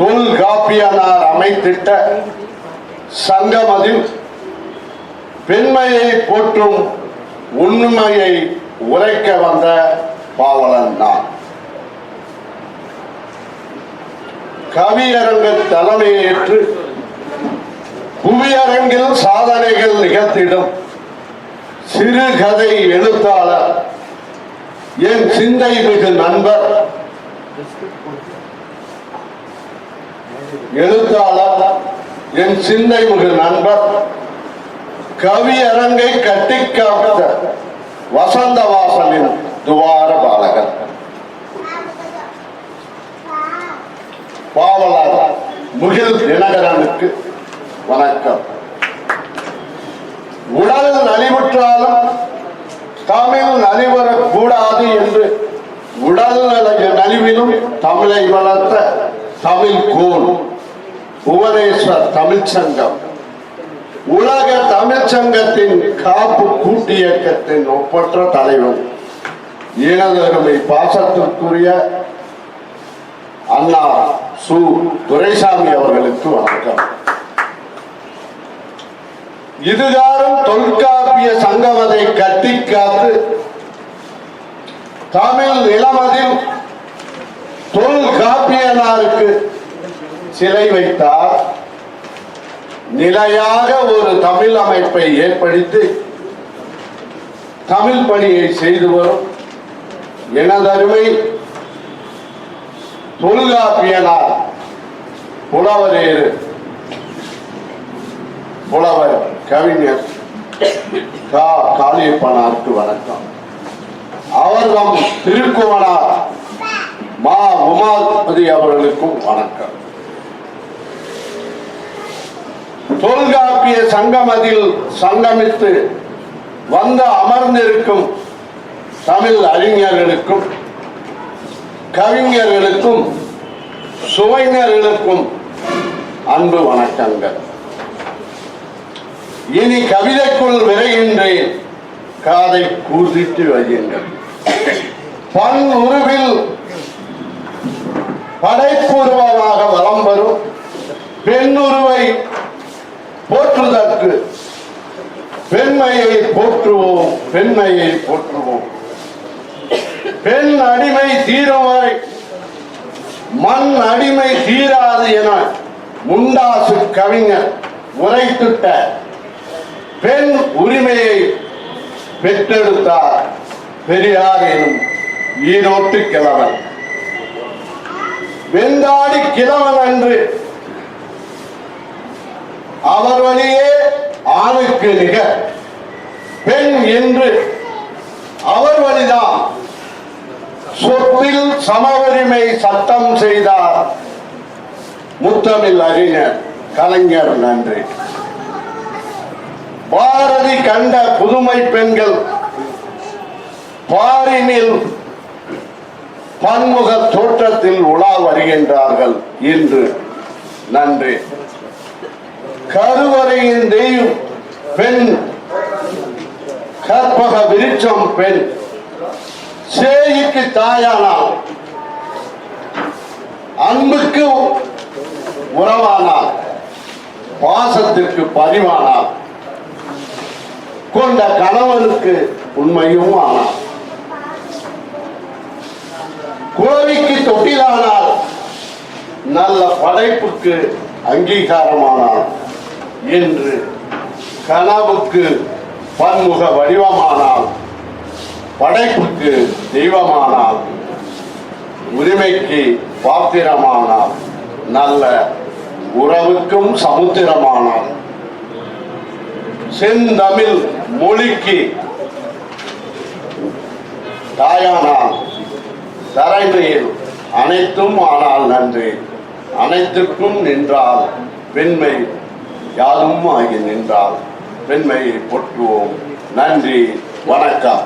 தொல்காப்பியனார் அமைத்திட்ட சங்கமதில் பெண்மையை போற்றும் உண்மையை உரைக்க வந்த பாவலன் நான். கவியரங்க தலைமையேற்று புவியரங்கில் சாதனைகள் நிகழ்த்திடும் சிறுகதை எழுத்தாளர் என் சிந்தை மிகு நண்பர், எழுத்தாளர் என் சிந்தை மிகு நண்பர், கவியரங்கை கட்டிக்காத்த வசந்தவாசலின் துவார பாலகர் பாவலர் முகில் தினகரனுக்கு வணக்கம். உடல் நலிவுற்றாலும் தமிழ் நலிவரக்கூடாது என்று உடல் நலிவிலும் தமிழை வளர்த்த தமிழ் கோன் புவனேஸ்வர் தமிழ்ச்சங்கம், உலக தமிழ்ச்சங்கத்தின் காப்பு கூட்டியக்கத்தின் ஒப்பற்ற தலைவர், எனதருமை பாசத்திற்குரிய அண்ணா சு துரைசாமி அவர்களுக்கு வணக்கம். இதுகாரும் தொல்காப்பிய சங்கமதை கட்டி காத்து தமிழ் நிலமதில் தொல்காப்பியனாருக்கு சிலை வைத்தார். நிலையாக ஒரு தமிழ் அமைப்பை ஏற்படுத்தி தமிழ் பணியை செய்து வரும் எனதருமை தொல்காப்பியனார் புலவரேறு புலவர் கவிஞர் காளியப்பனாருக்கு வணக்கம். அவர்தம் திருக்குவனார் மா உமாபதி அவர்களுக்கும் வணக்கம். தொல்காப்பிய சங்கமதில் சங்கமித்து வந்து அமர்ந்திருக்கும் தமிழ் அறிஞர்களுக்கும் கவிஞர்களுக்கும் சுவைஞர்களுக்கும் அன்பு வணக்கங்கள். இனி கவிதைக்குள் விரைகின்றேன், காதை கூர்ந்திட்டு வையுங்கள். பன் உருவில் படைப்புருவமாக வலம் வரும் பெண்ணுருவை போற்றுதற்கு பெண்மையை போற்றுவோம், பெண்மையை போற்றுவோம். பெண் அடிமை தீரும் வரை மண் அடிமை தீராது என முண்டாசு கவிஞர் உரைத்துட்ட பெண் உரிமையை பெற்றெடுத்தார் பெரியார் எனும் ஈரோட்டு கிழவன். வெந்தாடி கிழவன் என்று அவர் வழியே ஆணுக்கு நிகர் பெண் என்று அவர் வழிதான் சொத்தில் சம உரிமை சட்டம் செய்தார் முத்தமிழ் அறிஞர் கலைஞர். நன்றி. பாரதி கண்ட புதுமை பெண்கள் பாரினில் பன்முக தோற்றத்தில் உலா வருகின்றார்கள் இன்று. நன்றி. கருவறையின் தெய்வம் பெண், கற்பக விருட்சம் பெண், சேய்க்கு தாயானால், அன்புக்கு உறவானார், பாசத்திற்கு பரிவானார், கொண்ட கணவனுக்கு உண்மையும் ஆனார், குழவிக்கு தொட்டிலானார், நல்ல படைப்புக்கு அங்கீகாரமானார் என்று கனவுக்கு பன்முக வடிவமானால், படைப்புக்கு தெய்வமானால், உரிமைக்கு பாத்திரமானால், நல்ல உறவுக்கும் சமுத்திரமானால், செந்தமிழ் மொழிக்கு தாயானால், தரைமையில் அனைத்தும் ஆனால். நன்றி. அனைத்துக்கும் நின்றால் பெண்மை யாரும் ஆகி நின்றால் பெண்மையை போற்றுவோம். நன்றி. வணக்கம்.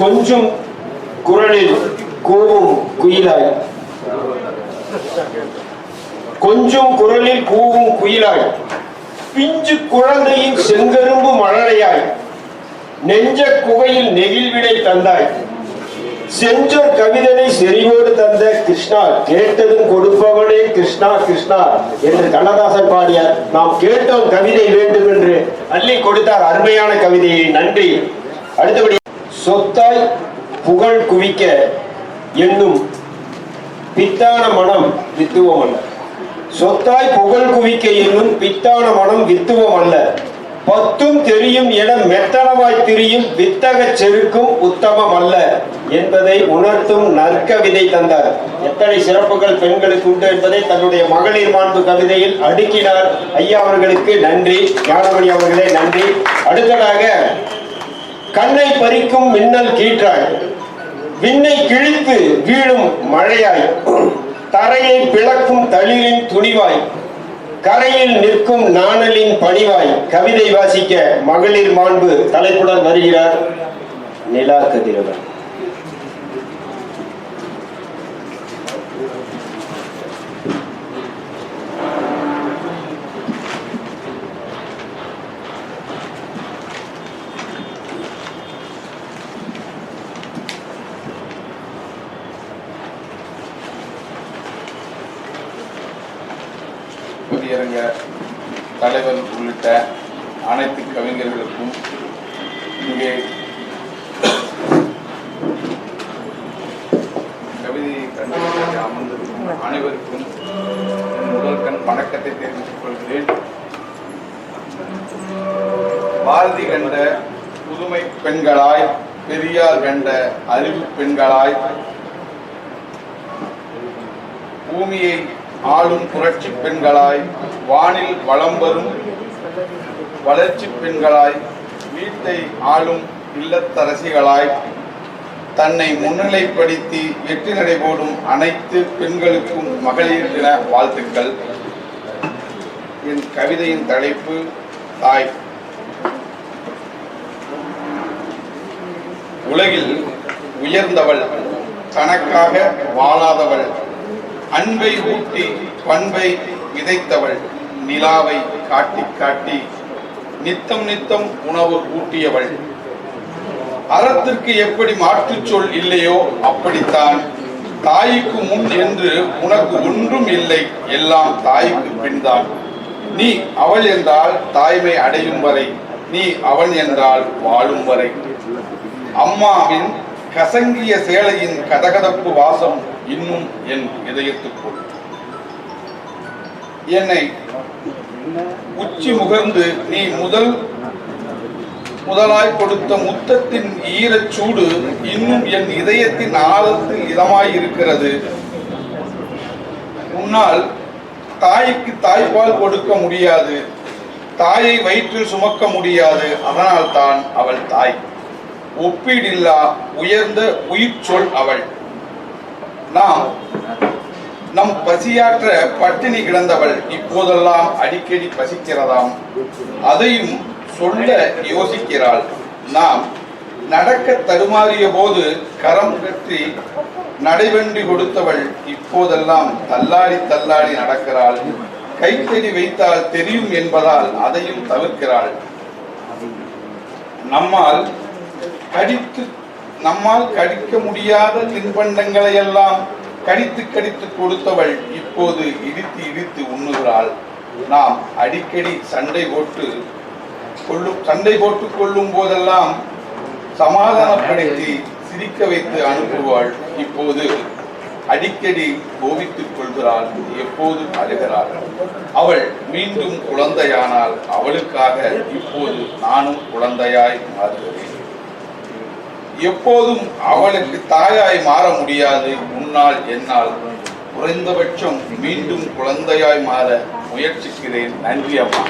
கொஞ்சம் குரலில் கூவும் குயிலாய், கொஞ்சம் குரலில் கூவும் குயிலாய், பிஞ்சு குழந்தையின் செங்கரும்பு மழலையாய், நெஞ்ச குகையில் நெகிழ்விடை தந்தாய், செஞ்சொர் கவிதனை செறிவோடு தந்த கிருஷ்ணா, கேட்டதும் கொடுப்பவனே கிருஷ்ணா கிருஷ்ணா என்று கண்ணதாசன் பாடியார். நாம் கேட்டோம் கவிதை வேண்டும் என்று அள்ளி கொடுத்தார் அருமையான கவிதையை. நன்றி. அடுத்தபடி சொத்தாய் புகழ் குவிக்க என்னும் பித்தான மனம் வித்துவம் அல்ல. சொத்தாய் புகழ் குவிக்க என்னும் பித்தான மனம் வித்துவம் அல்ல. பத்தும் தெரியும் என மெத்தனமாய் திரியும் வித்தக செருக்கும் உத்தமம் அல்ல என்பதை உணர்த்தும் நற்கவிதை தந்தார். எத்தனை சிறப்புகள் பெண்களுக்கு உண்டு என்பதை தன்னுடைய மகளிர் மாண்பு கவிதையில் அடுக்கினார். ஐயா அவர்களுக்கு நன்றி. ஞானமணி அவர்களே நன்றி. அடுத்ததாக கண்ணை பறிக்கும் மின்னல் கீற்றாய், விண்ணை கிழித்து வீழும் மழையாய், தரையை பிளக்கும் தளிரின் துணிவாய், கரையில் நிற்கும் நாணலின் பணிவாய் கவிதை வாசிக்க மகளிர் மாண்பு தலைப்புடன் வருகிறார் நிலா கதிரவன். தலைவர் உள்ளிட்ட அனைத்து கவிஞர்களுக்கும் இங்கே கவிதையை கண்டு அமர்ந்திருக்கும் அனைவருக்கும் முதல் கண் வணக்கத்தை தெரிவித்துக் கொள்கிறேன். பாரதி கண்ட புதுமை பெண்களாய், பெரியார் கண்ட அறிவு பெண்களாய், பூமியை ஆளும் புரட்சி பெண்களாய், வானில் வலம் வரும் வளர்ச்சி பெண்களாய், வீட்டை ஆளும் இல்லத்தரசிகளாய், தன்னை முன்னிலைப்படுத்தி வெற்றி நடைபோடும் அனைத்து பெண்களுக்கும் மகளிர் தின வாழ்த்துக்கள். என் கவிதையின் தலைப்பு தாய். உலகில் உயர்ந்தவள், தனக்காக வாழாதவள், அன்பை ஊட்டி பண்பை விதைத்தவள், நிலாவை காட்டி காட்டி நித்தம் நித்தம் உணவு ஊட்டியவள். அறத்திற்கு எப்படி மாற்றுச் சொல் இல்லையோ அப்படித்தான் தாய்க்கு முன் என்று உனக்கு ஒன்றும் இல்லை, எல்லாம் தாய்க்கு பின்தான். நீ அவள் என்றால் தாய்மை அடையும் வரை, நீ அவன் என்றால் வாழும் வரை. அம்மாவின் கசங்கிய சேலையின் கதகதப்பு வாசம் இன்னும் என் இதயத்துக்குள். என்னை உச்சி முகர்ந்து நீ முதலாய் கொடுத்த முத்தத்தின் ஈரச்சூடு இன்னும் என் இதயத்தின் ஆழத்தில் இதமாயிருக்கிறது. உன்னால் தாய்க்கு தாய்ப்பால் கொடுக்க முடியாது, தாயை வயிற்றில் சுமக்க முடியாது, அதனால் தான் அவள் தாய். ஒப்பீடில்லா உயர்ந்த உயிர் சொல் அவள். நாம் நம் பசியாற்ற பட்டினி கிடந்தவள் இப்போதெல்லாம் அடிக்கடி பசிக்கிறதாம், அதையும் சொல்ல யோசிக்கிறாள். நாம் நடக்க தடுமாறிய போது கரம் கட்டி நடைவண்டி கொடுத்தவள் இப்போதெல்லாம் தள்ளாடி தள்ளாடி நடக்கிறாள். கைத்தடி வைத்தால் தெரியும் என்பதால் அதையும் தவிர்க்கிறாள். நம்மால் கடிக்க முடியாத தின்பண்டங்களை எல்லாம் கடித்து கடித்து கொடுத்தவள் இப்போது இடித்து இடித்து உண்ணுகிறாள். நாம் அடிக்கடி சண்டை போட்டு கொள்ளும் போதெல்லாம் சமாதானப்படுத்தி சிரிக்க வைத்து அனுப்புவாள். இப்போது அடிக்கடி கோபித்துக் கொள்கிறாள், எப்போது அழுகிறாள். அவள் மீண்டும் குழந்தையானால் அவளுக்காக இப்போது நானும் குழந்தையாய் மாறுகிறேன். எப்போதும் அவளுக்கு தாயாய் மாற முடியாது உன்னால் என்னால். குறைந்தபட்சம் மீண்டும் குழந்தையாய் மாற முயற்சிக்கிறேன். நன்றி அம்மா.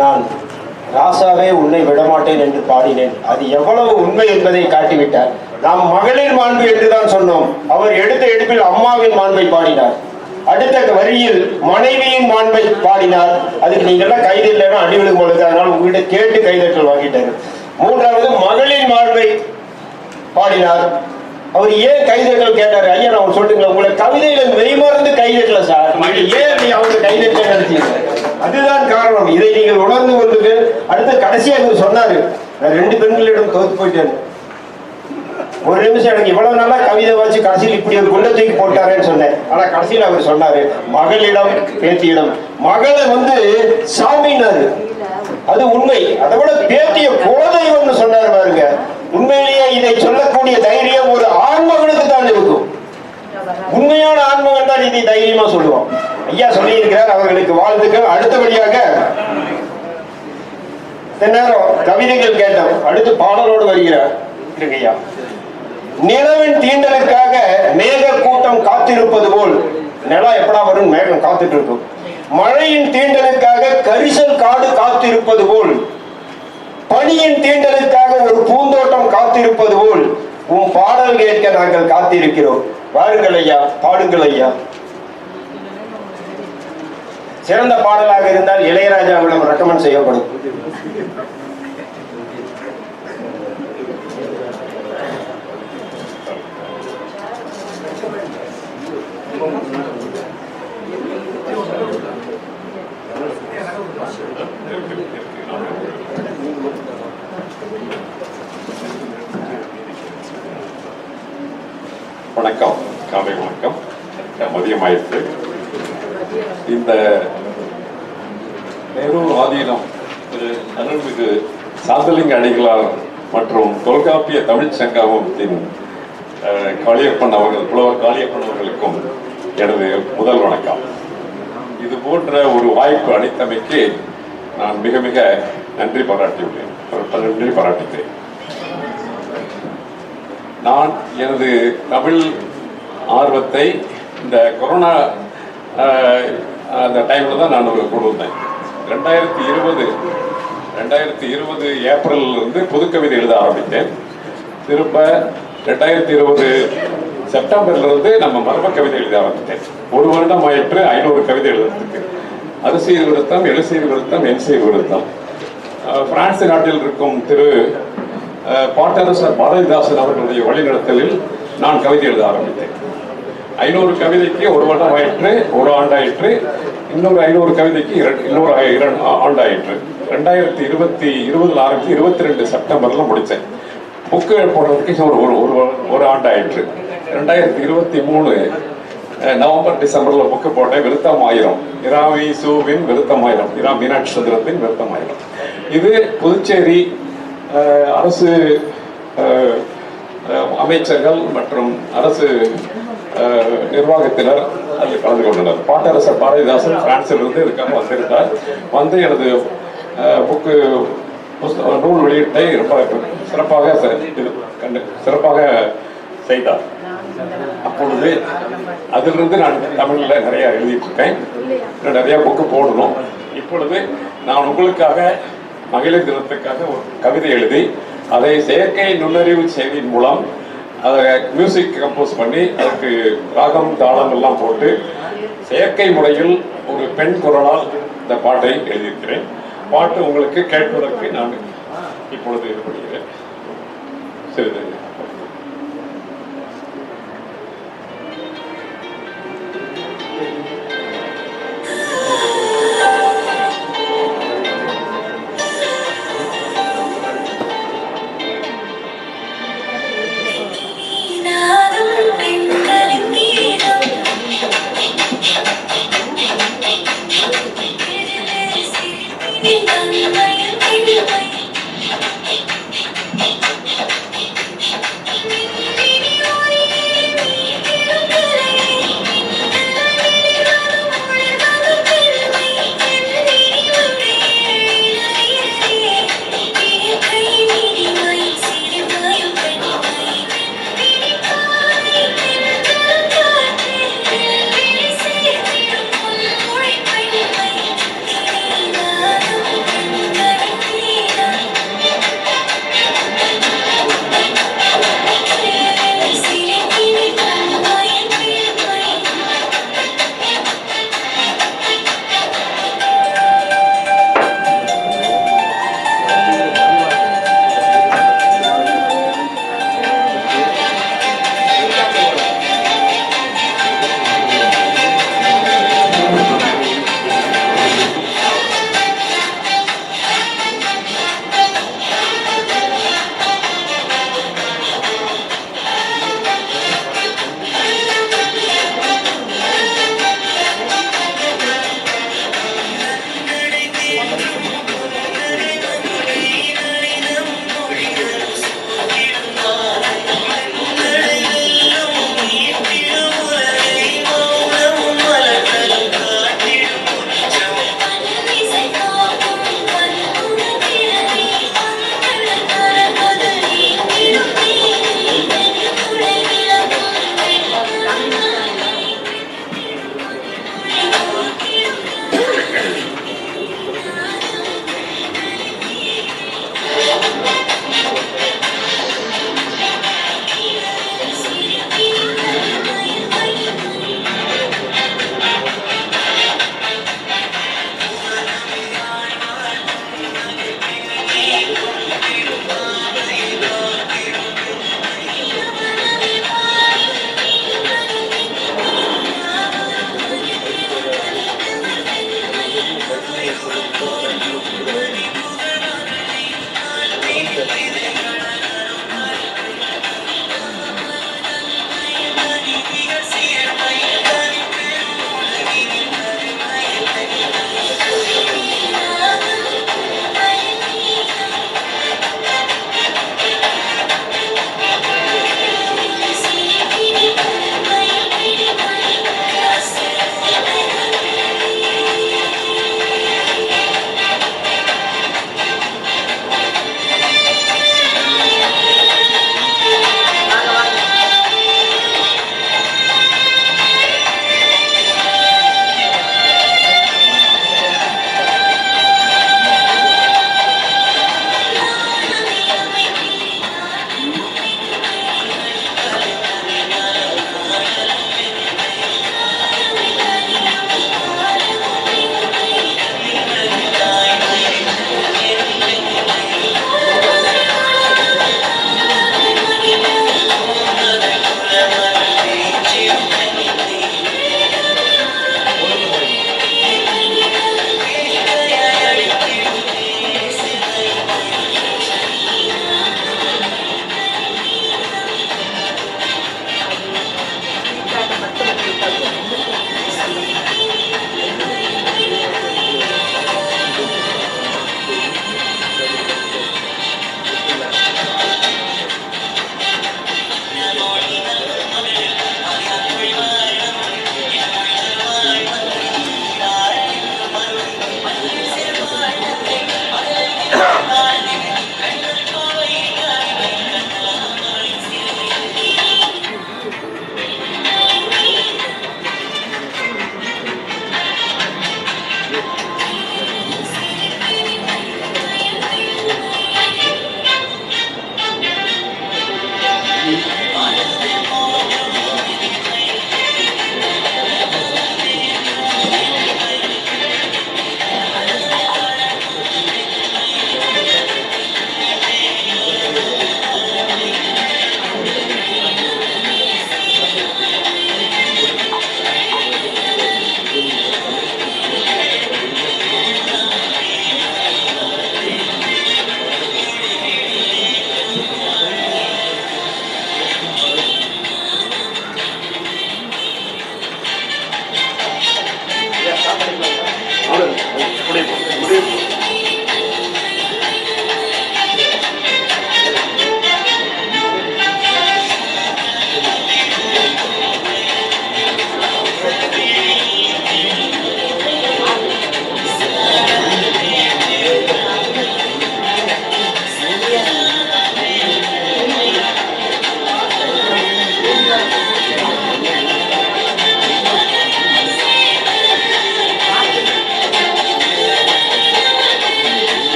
நான் ராசாவே உன்னை விடமாட்டேன் என்று பாடினேன். அது எவ்வளவு உண்மை என்பதை காட்டிவிட்டார். நாம் மகளிர் மாண்பு என்றுதான் சொன்னோம். அவர் எடுத்த எடுப்பில் அம்மாவின் மாண்பை பாடினார். அடுத்த வரியில் மனைவியின் மாண்பை பாடினார். அதுக்கு நீங்க எல்லாம் கைது இல்லைன்னா அடி விழுகும் பொழுது, அதனால உங்ககிட்ட கேட்டு கைதட்டல் வாங்கிட்டாரு. மூன்றாவது மகளிர் மாண்பை பாடினார். அவர் ஏன் கைதட்டல் கேட்டாரு? ஐயா நான் சொல்லுங்களேன், உங்களை கவிதையில மெய்மறந்து கைதட்டல சார், ஏன் அவங்க கைதட்டல் நடத்தீங்க? அதுதான் காரணம். இதை நீங்கள் உணர்ந்து கொள்ளுங்க. அடுத்த கடைசியா இவர் சொன்னாரு, நான் 2 பெண்களிடம் தோத்து போயிட்டேன். ஒரு நிமிஷம், எனக்கு இவ்வளவு நாளா கவிதை வாசி கடைசியில் இப்படி ஒரு குண்டை தூக்கி போட்டாரேன்னு சொன்னேன். ஆனா கடைசியில் அவர் சொன்னாரு, மகளிடம் பேத்தியிடம். மகளை சாமினாரு, அது உண்மை. அதை விட பேத்திய குலதெய்வம்னு சொன்னாரு பாருங்க. உண்மையிலேயே இதை சொல்லக்கூடிய தைரியம் ஒரு ஆண்மகனுக்கு தான் இருக்கும். உண்மையான ஆண்மகன் தான் இதை தைரியமா சொல்லுவான். ஐயா சொல்லி இருக்கிறார், அவர்களுக்கு வாழ்த்துக்கள். அடுத்தபடியாக நேரம் கவிதைகள் கேட்டோம். அடுத்து பாடலோடு வருகிறார் ஐயா. நிலவின் தீண்டலுக்காக மேக கூட்டம் காத்திருப்பது போல், நிலம் எப்படா வரும் மேகம் காத்துட்டு இருக்கும். மழையின் தீண்டலுக்காக கரிசல் காடு காத்திருப்பது போல், பனியின் தீண்டலுக்காக ஒரு பூந்தோட்டம் காத்திருப்பது போல் உன் பாடல் கேட்க நாங்கள் காத்திருக்கிறோம். வாருங்கள் ஐயா, பாடுங்கள் ஐயா. சிறந்த பாடலாக இருந்தால் இளையராஜாவிடம் ரெக்கமெண்ட் செய்யப்படும். வணக்கம், காலை வணக்கம். மதியமாயிற்று. இந்த நேரு ஆதீனம் அருள்மிகு சாந்தலிங்க அடிகளார் மற்றும் தொல்காப்பிய தமிழ் சங்கமத்தின் காளியப்பன் அவர்கள், புலவர் காளியப்பன் அவர்களுக்கும் எனது முதல் வணக்கம். இது போன்ற ஒரு வாய்ப்பு அளித்தமைக்கு நான் மிக மிக நன்றி பாராட்டுகிறேன். நான் எனது தமிழ் ஆர்வத்தை இந்த கொரோனா அந்த டைமில் தான் நான் கொண்டு வந்தேன். 2020 ஏப்ரலிலிருந்து புதுக்கவிதை எழுத ஆரம்பித்தேன். திரும்ப 2020 செப்டம்பர்லேருந்து நம்ம மர்ம கவிதை எழுத ஆரம்பித்தேன். ஒரு வருடம் ஆயிற்று 500 கவிதை எழுதுறதுக்கு. அரிசியில் விருத்தம், எழுசியில் விருத்தம், என்சியில் விருத்தம். பிரான்ஸ் நாட்டில் இருக்கும் திரு பாட்டரசர் பாரதிதாசன் அவர்களுடைய வழிநடத்தலில் நான் கவிதை எழுத ஆரம்பித்தேன். 500 கவிதைக்கு ஒரு வருடம் ஆயிற்று, ஒரு ஆண்டாயிற்று. இன்னொரு 500 கவிதைக்கு இன்னொரு ஆண்டாயிற்று. 2020 ஆரம்பித்து 22 செப்டம்பர்ல முடித்தேன். புக்கு போடுறதுக்கு ஒரு ஆண்டாயிற்று. 2023 நவம்பர் டிசம்பர்ல புக்கு போட்டேன். விருத்தம் 1000, இராவி சூவின் விருத்தம் 1000, இரா மீனாட்சி சுந்தரத்தின் விருத்தம் 1000. இது புதுச்சேரி அரசு அமைச்சர்கள் மற்றும் அரசு நிர்வாகத்தினர் அதில் கலந்து கொண்டனர். பாட்டரசர் பாரதிதாசன் பிரான்சிலிருந்து இதுக்காக வந்திருந்தார். வந்து எனது புக்கு நூல் வெளியீட்டை ரொம்ப சிறப்பாக செய்தார். அப்பொழுது அதிலிருந்து நான் தமிழில் நிறைய எழுதிட்டு இருக்கேன். நிறைய புக்கு போடணும். இப்பொழுது நான் உங்களுக்காக மகளிர் தினத்துக்காக ஒரு கவிதை எழுதி அதை செயற்கை நுண்ணறிவு சேவையின் மூலம் அதை மியூசிக் கம்போஸ் பண்ணி அதுக்கு ராகம் தாளம் எல்லாம் போட்டு செயற்கை முறையில் ஒரு பெண் குரலால் இந்த பாட்டை எழுதியிருக்கிறேன். பாட்டு உங்களுக்கு கேட்பதற்கு நான் இப்பொழுது இது பண்ணுகிறேன். சிறிது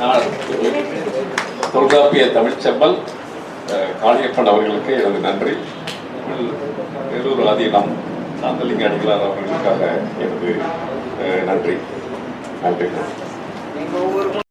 நான் தொல்காப்பிய தமிழ்ச்செம்மல் காளியப்பன் அவர்களுக்கு எனது நன்றி. வேலூர் ஆதீனம் சாந்தலிங்க அடிகளார் அவர்களுக்காக எனது நன்றி.